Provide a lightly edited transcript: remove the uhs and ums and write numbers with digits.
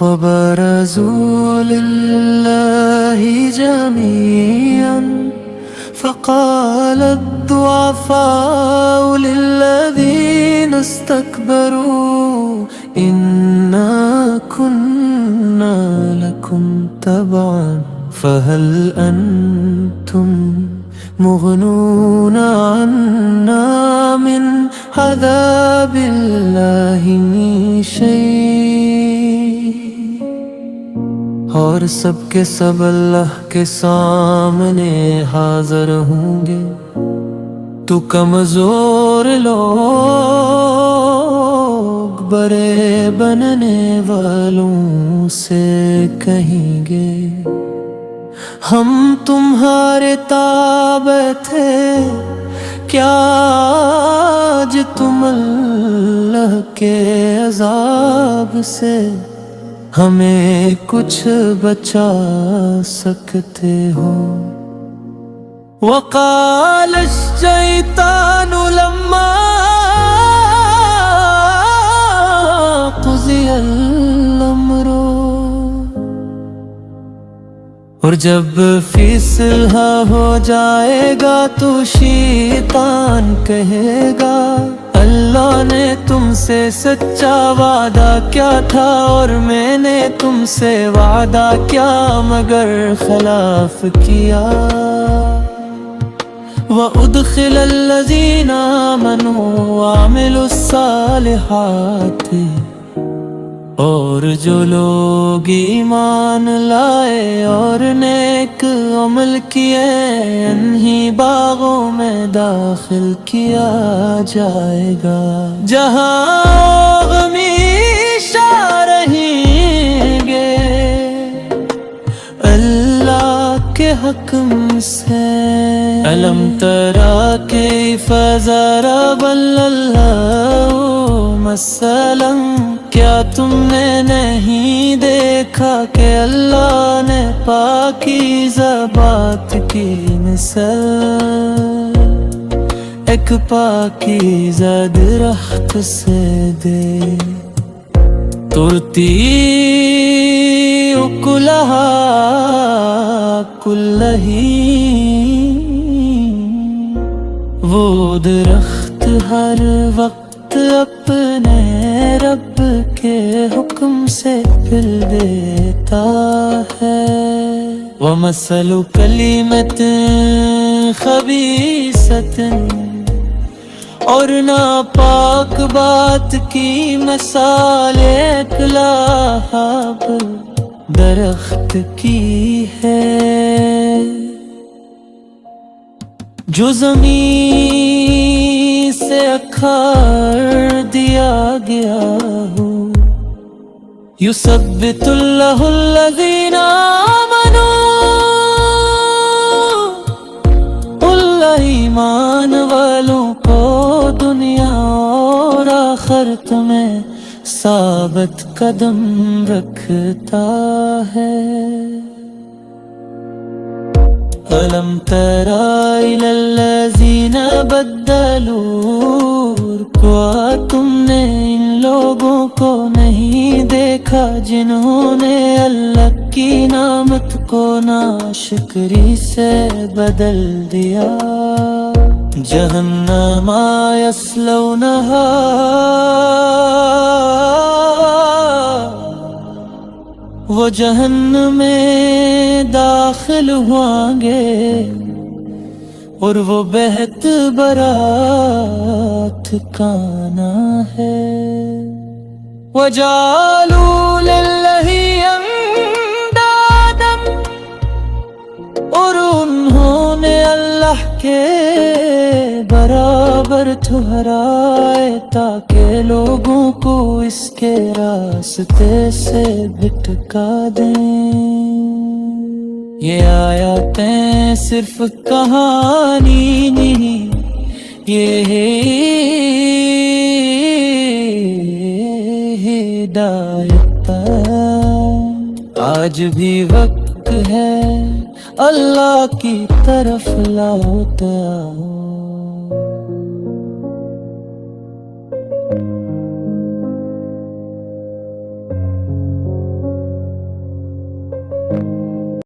وبرزوا لله جميعا فقال الضعفاء للذين استكبروا إنا كنا لكم تبعا فهل أنتم مغنون عنا من عذاب الله من شيء اور سب کے سب اللہ کے سامنے حاضر ہوں گے تو کمزور لوگ بڑے بننے والوں سے کہیں گے ہم تمہارے تابع تھے کیا آج تم اللہ کے عذاب سے ہمیں کچھ بچا سکتے ہو وقال الشیطان لما قضی الامر اور جب فیصلہ ہو جائے گا تو شیطان کہے گا اللہ نے تم سے سچا وعدہ کیا تھا اور میں نے تم سے وعدہ کیا مگر خلاف کیا وَأُدْخِلَ الَّذِينَ آمَنُوا وَعَمِلُوا الصَّالِحَاتِ اور جو لوگ ایمان لائے اور نیک عمل کیے انہی باغوں میں داخل کیا جائے گا جہاں ہمیشہ رہیں گے اللہ کے حکم سے أَلَمْ تَرَ كَيْفَ ضَرَبَ اللَّهُ مَثَلًا کیا تم نے نہیں دیکھا کہ اللہ نے پاکیزہ بات کی مثال ایک پاکیزہ درخت سے دے تُؤْتِي أُكُلَهَا كُلَّ حِينٍ وہ درخت ہر وقت اپنے رب کے حکم سے پھل دیتا ہے وَمَثَلُ كَلِمَةٍ خَبِيثَةٍ اور ناپاک بات کی مثال ایک لاحب درخت کی ہے جو زمین سے اکھاڑ دیا گیا ہو یثبت اللہ الذین آمنوا اللہ ایمان والوں کو دنیا اور آخرت میں ثابت قدم رکھتا ہے أَلَمْ تَرَ إِلَى الَّذِينَ بَدَّلُوا کیا تم نے ان لوگوں کو نہیں دیکھا جنہوں نے اللہ کی نعمت کو ناشکری سے بدل دیا جہنم یصلونہا وہ جہنم میں داخل ہوں گے اور وہ بہت بڑا ٹھکانہ ہے وَجَعَلُوا لِلَّهِ أَنْدَادًا اور انہوں نے اللہ کے برابر ٹھہرائے تاکہ لوگوں کو اس کے راستے سے بھٹکا دیں یہ آیاتیں صرف کہانی نہیں یہ ہدایت آج بھی وقت ہے اللہ کی طرف لوٹ آؤ۔